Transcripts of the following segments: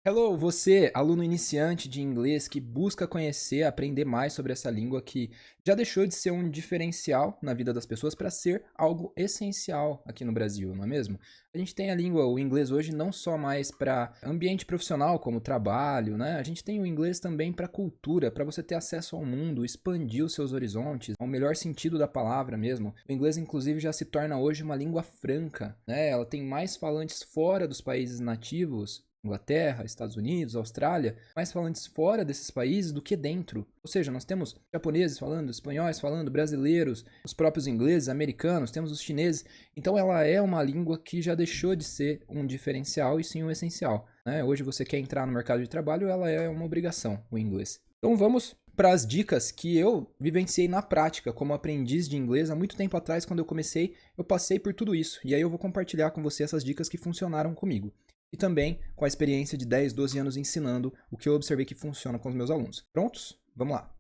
Hello, você, aluno iniciante de inglês que busca conhecer, aprender mais sobre essa língua que já deixou de ser um diferencial na vida das pessoas para ser algo essencial aqui no Brasil, não é mesmo? A gente tem a língua, o inglês hoje não só mais para ambiente profissional, como trabalho, né? A gente tem o inglês também para cultura, para você ter acesso ao mundo, expandir os seus horizontes, ao melhor sentido da palavra mesmo. O inglês, inclusive, já se torna hoje uma língua franca, né? Ela tem mais falantes fora dos países nativos, Inglaterra, Estados Unidos, Austrália, mais falantes fora desses países do que dentro. Ou seja, nós temos japoneses falando, espanhóis falando, brasileiros, os próprios ingleses, americanos, temos os chineses. Então ela é uma língua que já deixou de ser um diferencial e sim um essencial, né? Hoje você quer entrar no mercado de trabalho, ela é uma obrigação, o inglês. Então vamos para as dicas que eu vivenciei na prática como aprendiz de inglês há muito tempo atrás, quando eu comecei, eu passei por tudo isso. E aí eu vou compartilhar com você essas dicas que funcionaram comigo. E também com a experiência de 10, 12 anos ensinando o que eu observei que funciona com os meus alunos. Prontos? Vamos lá!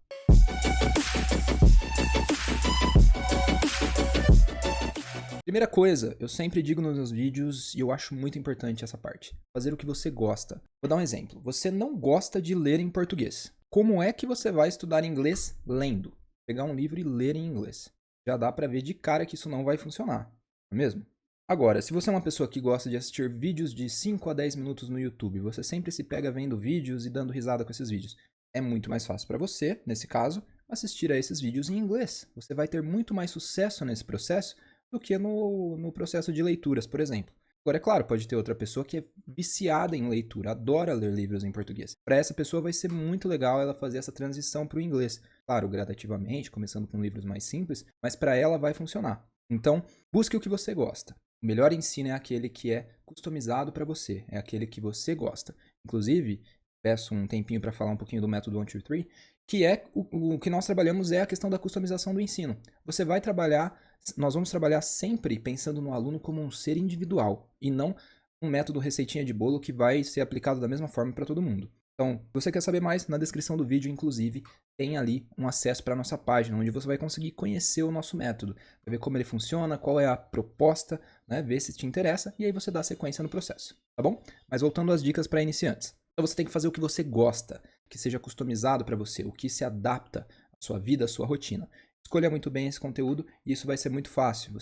Primeira coisa, eu sempre digo nos meus vídeos, e eu acho muito importante essa parte, fazer o que você gosta. Vou dar um exemplo. Você não gosta de ler em português. Como é que você vai estudar inglês lendo? Pegar um livro e ler em inglês. Já dá pra ver de cara que isso não vai funcionar, não é mesmo? Agora, se você é uma pessoa que gosta de assistir vídeos de 5 a 10 minutos no YouTube, você sempre se pega vendo vídeos e dando risada com esses vídeos, é muito mais fácil para você, nesse caso, assistir a esses vídeos em inglês. Você vai ter muito mais sucesso nesse processo do que no processo de leituras, por exemplo. Agora, é claro, pode ter outra pessoa que é viciada em leitura, adora ler livros em português. Para essa pessoa vai ser muito legal ela fazer essa transição para o inglês. Claro, gradativamente, começando com livros mais simples, mas para ela vai funcionar. Então, busque o que você gosta. O melhor ensino é aquele que é customizado para você, é aquele que você gosta. Inclusive, peço um tempinho para falar um pouquinho do método 1, 2, 3, que é o que nós trabalhamos é a questão da customização do ensino. Você vai trabalhar, nós vamos trabalhar sempre pensando no aluno como um ser individual e não um método receitinha de bolo que vai ser aplicado da mesma forma para todo mundo. Então, se você quer saber mais, na descrição do vídeo, inclusive, tem ali um acesso para a nossa página, onde você vai conseguir conhecer o nosso método, vai ver como ele funciona, qual é a proposta, né, ver se te interessa, e aí você dá sequência no processo, tá bom? Mas voltando às dicas para iniciantes. Então você tem que fazer o que você gosta, que seja customizado para você, o que se adapta à sua vida, à sua rotina. Escolha muito bem esse conteúdo e isso vai ser muito fácil,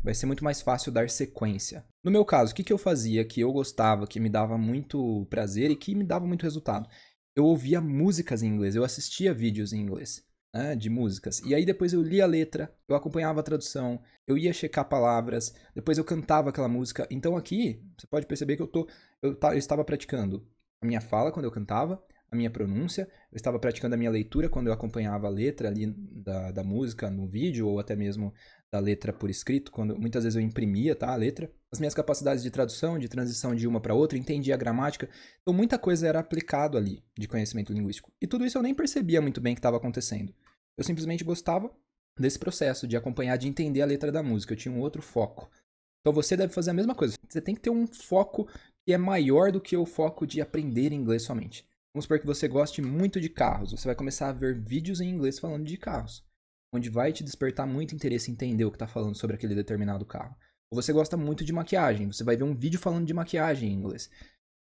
vai ser muito mais fácil dar sequência. No meu caso, o que eu fazia que eu gostava, que me dava muito prazer e que me dava muito resultado? Eu ouvia músicas em inglês, eu assistia vídeos em inglês, né, de músicas. E aí depois eu lia a letra, eu acompanhava a tradução, eu ia checar palavras, depois eu cantava aquela música. Então aqui, você pode perceber que eu estava praticando a minha fala quando eu cantava, a minha pronúncia, eu estava praticando a minha leitura quando eu acompanhava a letra ali da música no vídeo, ou até mesmo da letra por escrito, quando muitas vezes eu imprimia, tá, a letra. As minhas capacidades de tradução, de transição de uma para outra, entendia a gramática. Então muita coisa era aplicado ali de conhecimento linguístico. E tudo isso eu nem percebia muito bem o que estava acontecendo. Eu simplesmente gostava desse processo de acompanhar, de entender a letra da música. Eu tinha um outro foco. Então você deve fazer a mesma coisa. Você tem que ter um foco que é maior do que o foco de aprender inglês somente. Vamos supor que você goste muito de carros. Você vai começar a ver vídeos em inglês falando de carros, onde vai te despertar muito interesse em entender o que está falando sobre aquele determinado carro. Ou você gosta muito de maquiagem, você vai ver um vídeo falando de maquiagem em inglês.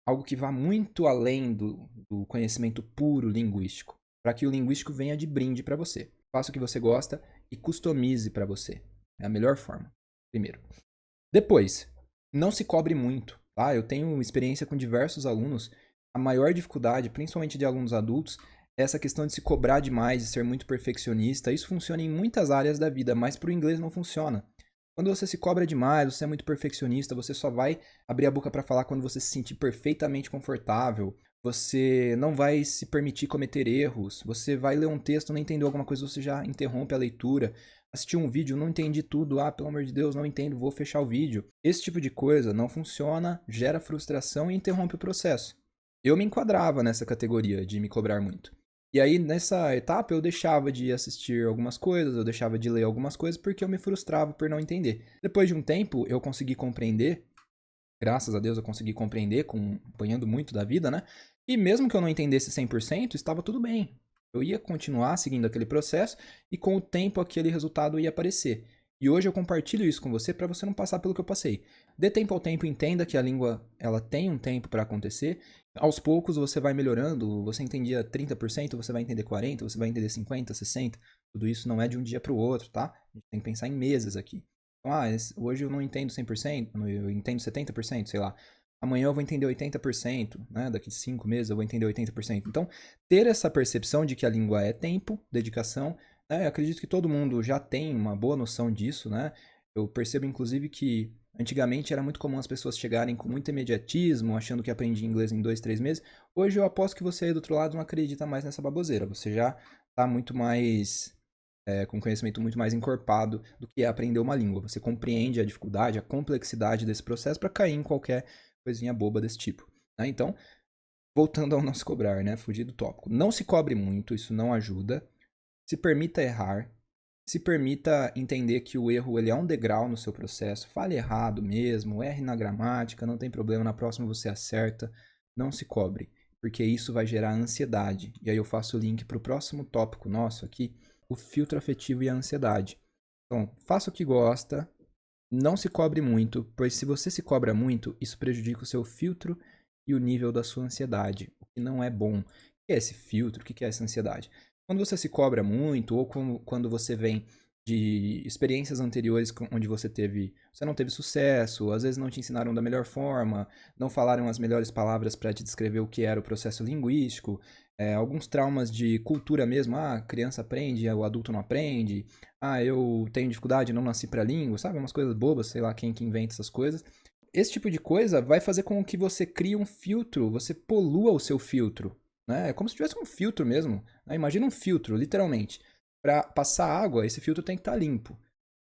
Algo que vá muito além do conhecimento puro linguístico, para que o linguístico venha de brinde para você. Faça o que você gosta e customize para você. É a melhor forma, primeiro. Depois, não se cobre muito, tá? Eu tenho experiência com diversos alunos. A maior dificuldade, principalmente de alunos adultos, é essa questão de se cobrar demais, de ser muito perfeccionista. Isso funciona em muitas áreas da vida, mas para o inglês não funciona. Quando você se cobra demais, você é muito perfeccionista, você só vai abrir a boca para falar quando você se sentir perfeitamente confortável. Você não vai se permitir cometer erros. Você vai ler um texto, não entendeu alguma coisa, você já interrompe a leitura. Assistir um vídeo, não entendi tudo, pelo amor de Deus, não entendo, vou fechar o vídeo. Esse tipo de coisa não funciona, gera frustração e interrompe o processo. Eu me enquadrava nessa categoria de me cobrar muito. E aí, nessa etapa, eu deixava de assistir algumas coisas, eu deixava de ler algumas coisas porque eu me frustrava por não entender. Depois de um tempo, eu consegui compreender, graças a Deus eu consegui compreender, acompanhando muito da vida, né? E mesmo que eu não entendesse 100%, estava tudo bem. Eu ia continuar seguindo aquele processo e com o tempo aquele resultado ia aparecer. E hoje eu compartilho isso com você para você não passar pelo que eu passei. Dê tempo ao tempo, entenda que a língua ela tem um tempo para acontecer. Aos poucos você vai melhorando, você entendia 30%, você vai entender 40%, você vai entender 50%, 60%. Tudo isso não é de um dia para o outro, tá? A gente tem que pensar em meses aqui. Então, hoje eu não entendo 100%, eu entendo 70%, sei lá. Amanhã eu vou entender 80%, né? Daqui 5 meses eu vou entender 80%. Então, ter essa percepção de que a língua é tempo, dedicação, né? Eu acredito que todo mundo já tem uma boa noção disso, né? Eu percebo, inclusive, que antigamente era muito comum as pessoas chegarem com muito imediatismo, achando que aprendia inglês em 2, 3 meses. Hoje eu aposto que você aí do outro lado não acredita mais nessa baboseira. Você já está muito mais com conhecimento muito mais encorpado do que é aprender uma língua. Você compreende a dificuldade, a complexidade desse processo para cair em qualquer coisinha boba desse tipo. Né? Então, voltando ao não se cobrar, né? Fugir do tópico. Não se cobre muito, isso não ajuda. Se permita errar. Se permita entender que o erro ele é um degrau no seu processo. Fale errado mesmo, erre na gramática, não tem problema, na próxima você acerta. Não se cobre, porque isso vai gerar ansiedade. E aí eu faço o link para o próximo tópico nosso aqui, o filtro afetivo e a ansiedade. Então, faça o que gosta, não se cobre muito, pois se você se cobra muito, isso prejudica o seu filtro e o nível da sua ansiedade, o que não é bom. O que é esse filtro? O que é essa ansiedade? Quando você se cobra muito, ou quando você vem de experiências anteriores onde você não teve sucesso, às vezes não te ensinaram da melhor forma, não falaram as melhores palavras para te descrever o que era o processo linguístico, alguns traumas de cultura mesmo, a criança aprende, o adulto não aprende, eu tenho dificuldade, não nasci para língua, sabe? Umas coisas bobas, sei lá quem que inventa essas coisas. Esse tipo de coisa vai fazer com que você crie um filtro, você polua o seu filtro, né? É como se tivesse um filtro mesmo, né? Imagina um filtro, literalmente. Para passar água, esse filtro tem que estar limpo.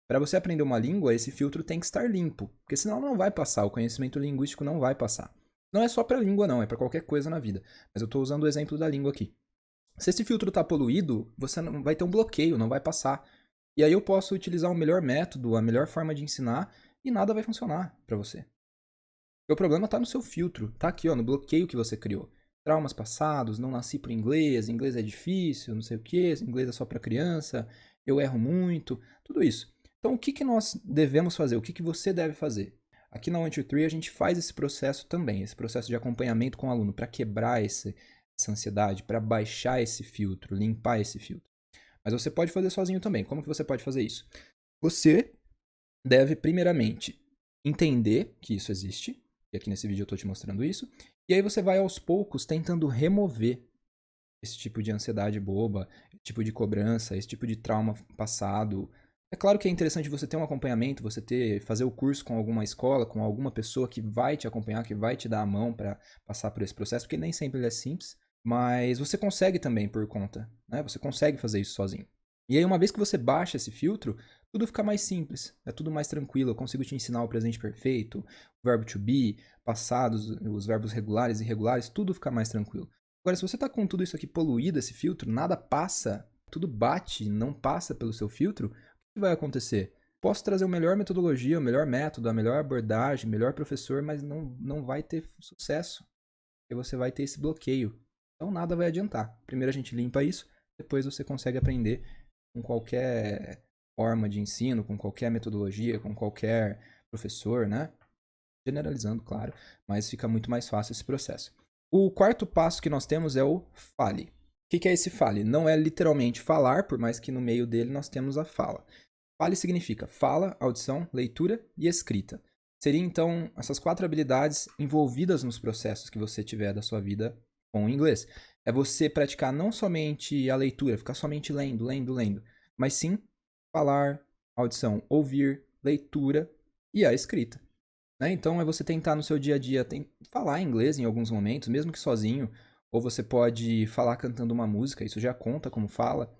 Para você aprender uma língua, esse filtro tem que estar limpo, porque senão não vai passar, o conhecimento linguístico não vai passar. Não é só para língua não, é para qualquer coisa na vida. Mas eu estou usando o exemplo da língua aqui. Se esse filtro está poluído, você não vai ter um bloqueio, não vai passar. E aí eu posso utilizar o melhor método, a melhor forma de ensinar e nada vai funcionar para você. O problema está no seu filtro, tá aqui, ó, no bloqueio que você criou. Traumas passados, não nasci para inglês é difícil, não sei o que, inglês é só para criança, eu erro muito, tudo isso. Então, o que nós devemos fazer? O que você deve fazer? Aqui na 123 a gente faz esse processo também, esse processo de acompanhamento com o aluno, para quebrar essa ansiedade, para baixar esse filtro, limpar esse filtro. Mas você pode fazer sozinho também. Como que você pode fazer isso? Você deve, primeiramente, entender que isso existe, e aqui nesse vídeo eu estou te mostrando isso, e aí você vai aos poucos tentando remover esse tipo de ansiedade boba, esse tipo de cobrança, esse tipo de trauma passado. É claro que é interessante você ter um acompanhamento, fazer o curso com alguma escola, com alguma pessoa que vai te acompanhar, que vai te dar a mão para passar por esse processo, porque nem sempre ele é simples, mas você consegue também por conta, né? Você consegue fazer isso sozinho. E aí, uma vez que você baixa esse filtro, tudo fica mais simples, é tudo mais tranquilo. Eu consigo te ensinar o presente perfeito, o verbo to be, passados, os verbos regulares e irregulares, tudo fica mais tranquilo. Agora, se você está com tudo isso aqui poluído, esse filtro, nada passa, tudo bate, não passa pelo seu filtro, o que vai acontecer? Posso trazer a melhor metodologia, o melhor método, a melhor abordagem, o melhor professor, mas não vai ter sucesso, porque você vai ter esse bloqueio. Então, nada vai adiantar. Primeiro a gente limpa isso, depois você consegue aprender com qualquer forma de ensino, com qualquer metodologia, com qualquer professor, né? Generalizando, claro, mas fica muito mais fácil esse processo. O quarto passo que nós temos é o fale. O que é esse fale? Não é literalmente falar, por mais que no meio dele nós temos a fala. Fale significa fala, audição, leitura e escrita. Seria então essas 4 habilidades envolvidas nos processos que você tiver da sua vida com o inglês. É você praticar não somente a leitura, ficar somente lendo, mas sim falar, audição, ouvir, leitura e a escrita. Né? Então é você tentar no seu dia a dia falar inglês em alguns momentos, mesmo que sozinho, ou você pode falar cantando uma música, isso já conta como fala.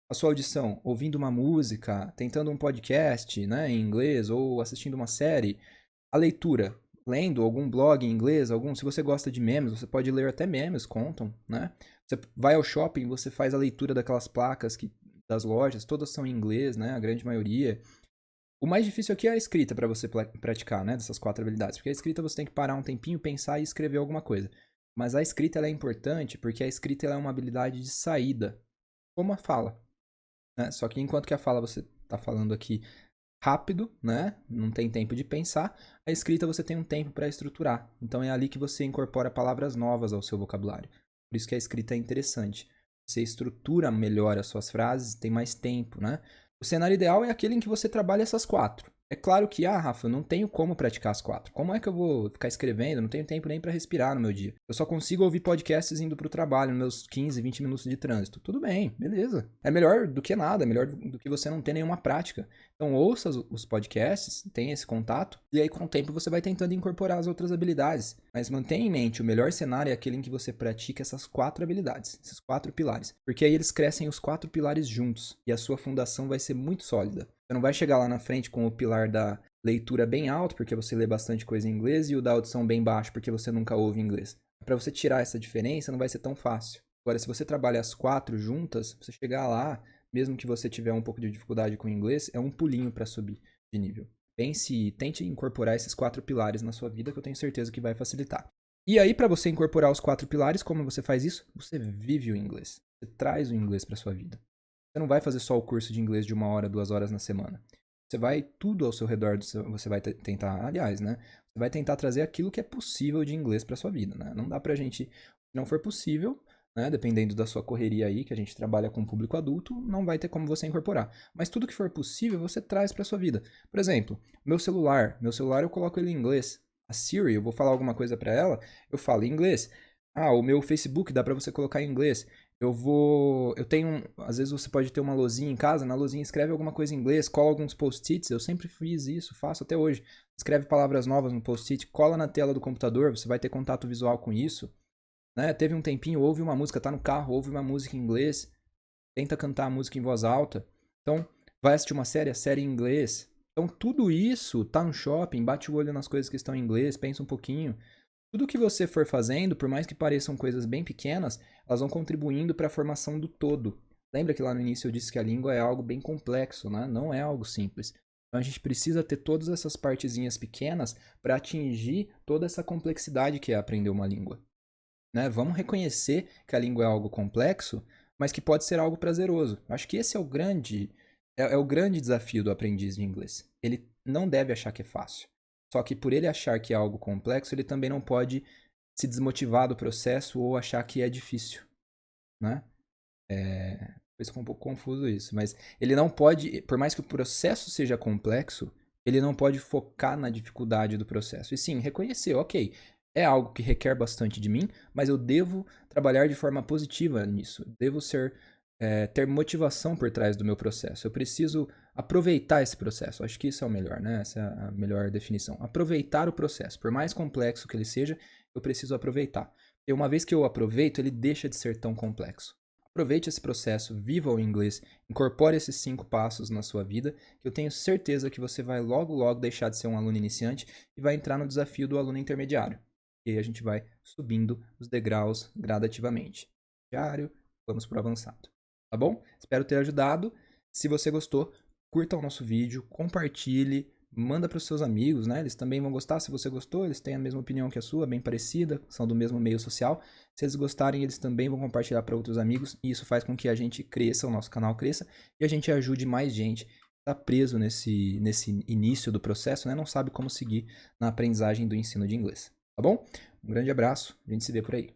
A sua audição, ouvindo uma música, tentando um podcast, né, em inglês, ou assistindo uma série. A leitura, lendo algum blog em inglês, se você gosta de memes, você pode ler até memes, contam, né? Você vai ao shopping, você faz a leitura daquelas placas das lojas, todas são em inglês, né, a grande maioria. O mais difícil aqui é a escrita para você praticar, né, dessas 4 habilidades, porque a escrita você tem que parar um tempinho, pensar e escrever alguma coisa. Mas a escrita ela é importante porque a escrita ela é uma habilidade de saída, como a fala, né? Só que enquanto que a fala você está falando aqui rápido, né? Não tem tempo de pensar. A escrita você tem um tempo para estruturar. Então é ali que você incorpora palavras novas ao seu vocabulário. Por isso que a escrita é interessante. Você estrutura melhor as suas frases, tem mais tempo, né? O cenário ideal é aquele em que você trabalha essas 4. É claro que, Rafa, eu não tenho como praticar as 4. Como é que eu vou ficar escrevendo? Eu não tenho tempo nem para respirar no meu dia. Eu só consigo ouvir podcasts indo pro trabalho, nos meus 15, 20 minutos de trânsito. Tudo bem, beleza. É melhor do que nada, é melhor do que você não ter nenhuma prática. Então ouça os podcasts, tenha esse contato, e aí com o tempo você vai tentando incorporar as outras habilidades. Mas mantenha em mente, o melhor cenário é aquele em que você pratica essas 4 habilidades, esses 4 pilares. Porque aí eles crescem os 4 pilares juntos, e a sua fundação vai ser muito sólida. Você não vai chegar lá na frente com o pilar da leitura bem alto, porque você lê bastante coisa em inglês, e o da audição bem baixo, porque você nunca ouve inglês. Para você tirar essa diferença, não vai ser tão fácil. Agora, se você trabalha as 4 juntas, você chegar lá, mesmo que você tiver um pouco de dificuldade com o inglês, é um pulinho para subir de nível. Pense, tente incorporar esses 4 pilares na sua vida, que eu tenho certeza que vai facilitar. E aí, para você incorporar os 4 pilares, como você faz isso? Você vive o inglês. Você traz o inglês para sua vida. Você não vai fazer só o curso de inglês de 1 hora, 2 horas na semana. Você vai tudo ao seu redor, você vai tentar, aliás, né? Você vai tentar trazer aquilo que é possível de inglês para sua vida, né? Não dá pra gente, se não for possível, né? Dependendo da sua correria aí, que a gente trabalha com público adulto, não vai ter como você incorporar. Mas tudo que for possível, você traz para sua vida. Por exemplo, meu celular eu coloco ele em inglês. A Siri, eu vou falar alguma coisa para ela, eu falo em inglês. O meu Facebook dá para você colocar em inglês. Eu tenho, às vezes você pode ter uma lousinha em casa, na lousinha escreve alguma coisa em inglês, cola alguns post-its, eu sempre fiz isso, faço até hoje. Escreve palavras novas no post-it, cola na tela do computador, você vai ter contato visual com isso. Né? Teve um tempinho, ouve uma música, tá no carro, ouve uma música em inglês, tenta cantar a música em voz alta. Então, vai assistir uma série, a série em inglês. Então, tudo isso tá no shopping, bate o olho nas coisas que estão em inglês, pensa um pouquinho. Tudo que você for fazendo, por mais que pareçam coisas bem pequenas, elas vão contribuindo para a formação do todo. Lembra que lá no início eu disse que a língua é algo bem complexo, né? Não é algo simples. Então a gente precisa ter todas essas partezinhas pequenas para atingir toda essa complexidade que é aprender uma língua. Né? Vamos reconhecer que a língua é algo complexo, mas que pode ser algo prazeroso. Acho que esse é o grande desafio do aprendiz de inglês. Ele não deve achar que é fácil. Só que por ele achar que é algo complexo, ele também não pode se desmotivar do processo ou achar que é difícil, né? Ficou um pouco confuso isso, mas ele não pode, por mais que o processo seja complexo, ele não pode focar na dificuldade do processo. E sim, reconhecer, ok, é algo que requer bastante de mim, mas eu devo trabalhar de forma positiva nisso. Devo ter motivação por trás do meu processo. Eu preciso aproveitar esse processo. Acho que isso é o melhor, né? Essa é a melhor definição. Aproveitar o processo. Por mais complexo que ele seja, eu preciso aproveitar. E uma vez que eu aproveito, ele deixa de ser tão complexo. Aproveite esse processo, viva o inglês, incorpore esses 5 passos na sua vida, que eu tenho certeza que você vai logo, logo deixar de ser um aluno iniciante e vai entrar no desafio do aluno intermediário. E aí a gente vai subindo os degraus gradativamente. Diário, vamos para o avançado. Tá bom? Espero ter ajudado. Se você gostou, curta o nosso vídeo, compartilhe, manda para os seus amigos, né? Eles também vão gostar. Se você gostou, eles têm a mesma opinião que a sua, bem parecida, são do mesmo meio social. Se eles gostarem, eles também vão compartilhar para outros amigos e isso faz com que a gente cresça, o nosso canal cresça e a gente ajude mais gente que está preso nesse início do processo, né? Não sabe como seguir na aprendizagem do ensino de inglês. Tá bom? Um grande abraço, a gente se vê por aí.